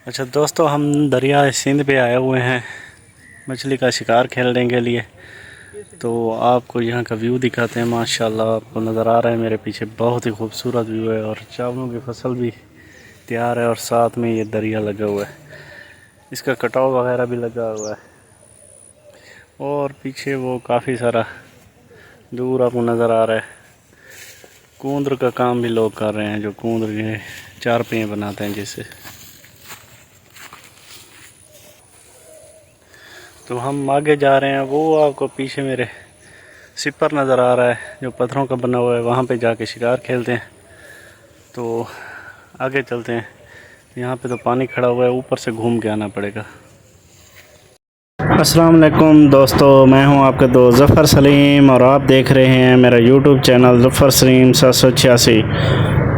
अच्छा दोस्तों, हम दरिया सिंध पे आए हुए हैं मछली का शिकार खेलने के लिए। तो आपको यहाँ का व्यू दिखाते हैं। माशाल्लाह आपको नज़र आ रहा है मेरे पीछे, बहुत ही खूबसूरत व्यू है और चावलों की फसल भी तैयार है और साथ में ये दरिया लगा हुआ है, इसका कटाव वगैरह भी लगा हुआ है। और पीछे वो काफ़ी सारा दूर आपको नज़र आ रहा है। कूंदर का काम भी लोग कर रहे हैं, जो कूंदर के चार पहिए बनाते हैं जिससे। तो हम आगे जा रहे हैं, वो आपको पीछे मेरे सिपर नज़र आ रहा है जो पत्थरों का बना हुआ है, वहाँ पे जाके शिकार खेलते हैं। तो आगे चलते हैं। यहाँ पे तो पानी खड़ा हुआ है, ऊपर से घूम के आना पड़ेगा। अस्सलाम वालेकुम दोस्तों, मैं हूँ आपके दोस्त ज़फ़र सलीम और आप देख रहे हैं मेरा यूट्यूब चैनल ज़फ़र सलीम 786।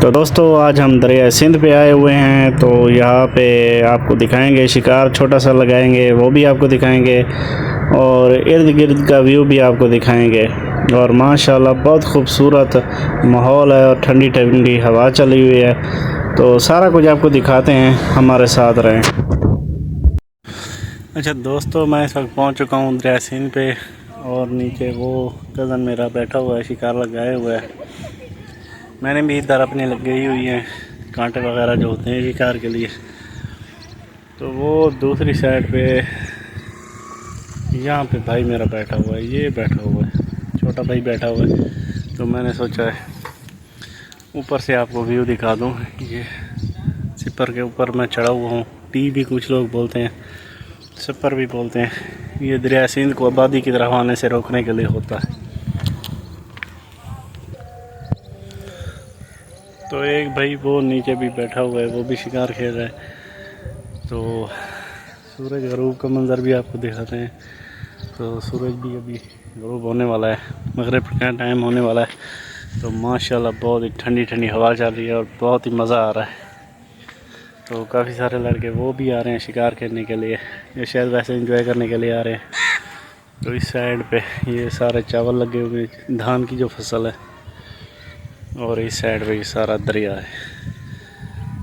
तो दोस्तों, आज हम दरिया सिंध पे आए हुए हैं। तो यहाँ पे आपको दिखाएंगे शिकार, छोटा सा लगाएंगे वो भी आपको दिखाएंगे और इर्द गिर्द का व्यू भी आपको दिखाएंगे। और माशाल्लाह बहुत खूबसूरत माहौल है और ठंडी ठंडी हवा चली हुई है। तो सारा कुछ आपको दिखाते हैं, हमारे साथ रहें। अच्छा दोस्तों, मैं इस वक्त पहुंच चुका हूं दरिया सिंध पे और नीचे वो कज़न मेरा बैठा हुआ है, शिकार लगाए हुआ है। मैंने भी इधर अपनी लगाई हुई है, कांटे वगैरह जो होते हैं शिकार के लिए। तो वो दूसरी साइड पे यहाँ पे भाई मेरा बैठा हुआ है, ये बैठा हुआ है, छोटा भाई बैठा हुआ है। तो मैंने सोचा है ऊपर से आपको व्यू दिखा दूँ। ये सिपर के ऊपर मैं चढ़ा हुआ हूँ, टी भी कुछ लोग बोलते हैं, सिपर भी बोलते हैं। ये दरिया सिंध को आबादी की तरफ आने से रोकने के लिए होता है। तो एक भाई वो नीचे भी बैठा हुआ है, वो भी शिकार खेल रहा है। तो सूरज गरूब का मंज़र भी आपको दिखाते हैं। तो सूरज भी अभी गरूब होने वाला है, मगरिब का टाइम होने वाला है। तो माशाल्लाह बहुत ही ठंडी ठंडी हवा चल रही है और बहुत ही मज़ा आ रहा है। तो काफ़ी सारे लड़के वो भी आ रहे हैं शिकार खेलने के लिए, या शायद वैसे एंजॉय करने के लिए आ रहे हैं। तो इस साइड पे ये सारे चावल लगे हुए, धान की जो फसल है, और इस साइड पे ये सारा दरिया है।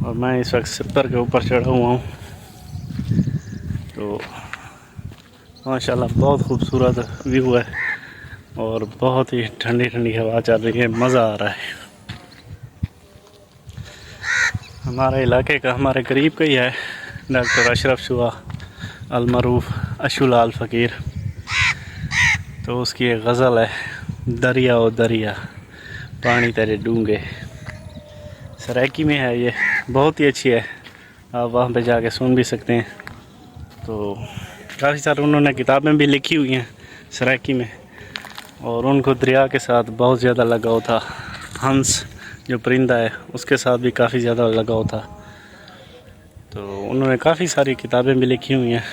और मैं इस वक्त सिपर के ऊपर चढ़ा हुआ हूँ। तो माशाल्लाह बहुत खूबसूरत व्यू है और बहुत ही ठंडी ठंडी हवा चल रही है, मज़ा आ रहा है। हमारे इलाके का, हमारे करीब का ही है डॉक्टर अशरफ शुआ अलमरूफ अशुलाल फ़कीर। तो उसकी एक गज़ल है, दरिया ओ दरिया पानी तेरे डूंगे। सराइकी में है, ये बहुत ही अच्छी है, आप वहाँ पे जाके सुन भी सकते हैं। तो काफ़ी सारे उन्होंने किताबें भी लिखी हुई हैं सराइकी में, और उनको दरिया के साथ बहुत ज़्यादा लगाव था। हंस जो परिंदा है उसके साथ भी काफ़ी ज़्यादा लगाव था। तो उन्होंने काफ़ी सारी किताबें भी लिखी हुई हैं।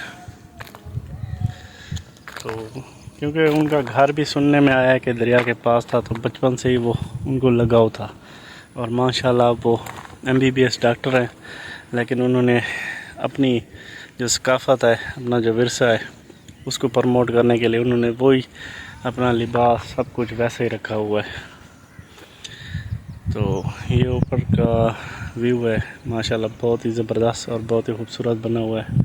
तो क्योंकि उनका घर भी सुनने में आया है कि दरिया के पास था, तो बचपन से ही वो उनको लगाव था। और माशाल्लाह वो MBBS डॉक्टर हैं, लेकिन उन्होंने अपनी जो सकाफ़त है, अपना जो विरसा है, उसको प्रमोट करने के लिए उन्होंने वही अपना लिबास सब कुछ वैसे ही रखा हुआ है। तो ये ऊपर का व्यू है, माशाल्लाह बहुत ही ज़बरदस्त और बहुत ही खूबसूरत बना हुआ है।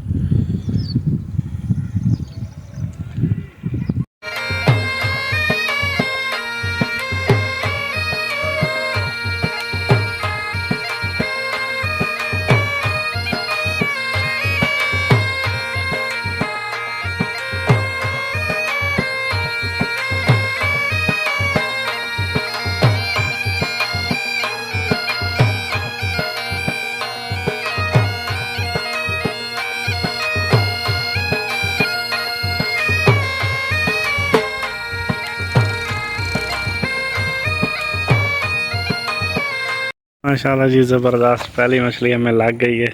माशाल्लाह जी ज़बरदस्त, पहली मछली हमें लग गई है।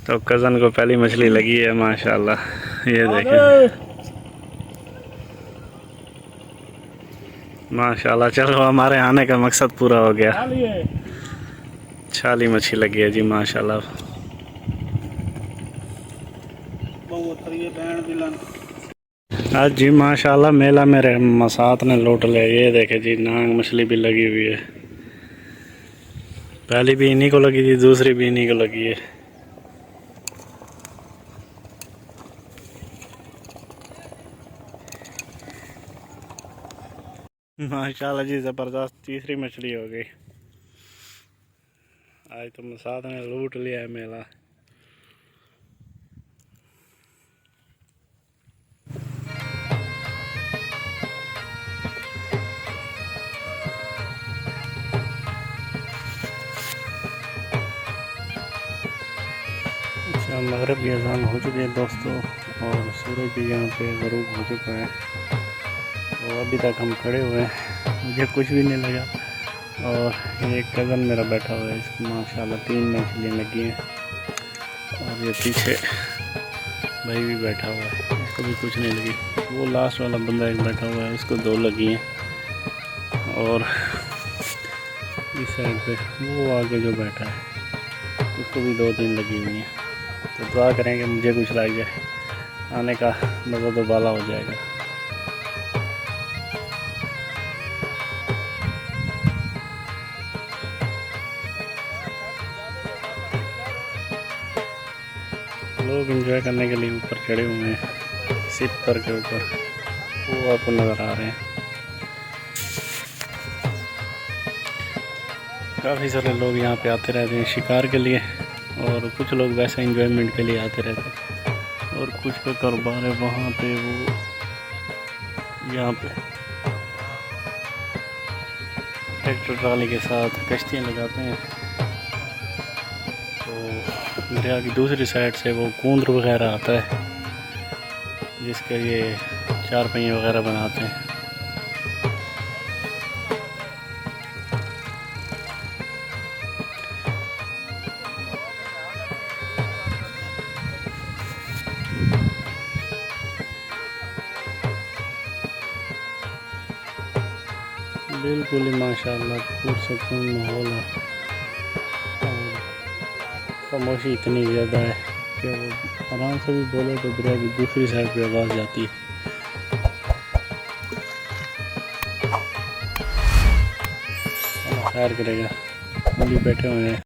तो कज़न को पहली मछली लगी है माशाल्लाह, ये देखें माशाल्लाह। चलो हमारे आने का मकसद पूरा हो गया, छाली मछली लगी है जी माशाल्लाह। आज जी माशाल्लाह मेला मेरे मसात ने लूट लिया। ये देखे जी, नांग मछली भी लगी हुई है, पहली भी इन्हीं को लगी थी, दूसरी भी इन्हीं को लगी है। माशाल्लाह जी ज़बरदस्त तीसरी मछली हो गई। आज तो मसाद ने लूट लिया है मेला। अच्छा, मगरिब की अज़ान हो चुकी है दोस्तों और सूरज भी यहाँ पे ग़रूब हो चुका है। तो अभी तक हम खड़े हुए हैं, मुझे कुछ भी नहीं लगा। और ये कज़न मेरा बैठा हुआ है, इसको माशाल्लाह 3 मछलियाँ लगी हैं। और ये पीछे भाई भी बैठा हुआ है, इसको भी कुछ नहीं लगी। वो लास्ट वाला बंदा एक बैठा हुआ है, उसको 2 लगी हैं। और इस साइड पे वो आगे जो बैठा है उसको भी 2-3 लगी हुई हैं। तो दुआ करेंगे मुझे कुछ लग जाए, आने का मज़ा तो बाला हो जाएगा। लोग एंजॉय करने के लिए ऊपर चढ़े हुए हैं, सिपर के ऊपर, वो आपको नज़र आ रहे हैं। काफ़ी सारे लोग यहाँ पे आते रहते हैं शिकार के लिए, और कुछ लोग वैसे एंजॉयमेंट के लिए आते रहते हैं। और कुछ का कारोबार है वहाँ पे, वो यहाँ पे ट्रैक्टर ट्राली के साथ कश्तियाँ लगाते हैं। तो दरिया की दूसरी साइड से वो कूंद वगैरह आता है, जिसके ये 4 पहिए वगैरह बनाते हैं। बिल्कुल ही माशाल्लाह पुरसकून माहौल है। और खामोशी इतनी ज़्यादा है कि वो आराम से भी बोले तो दरिया की दूसरी साइड पे आवाज़ जाती है। खैर करेगा, हम भी बैठे हुए हैं।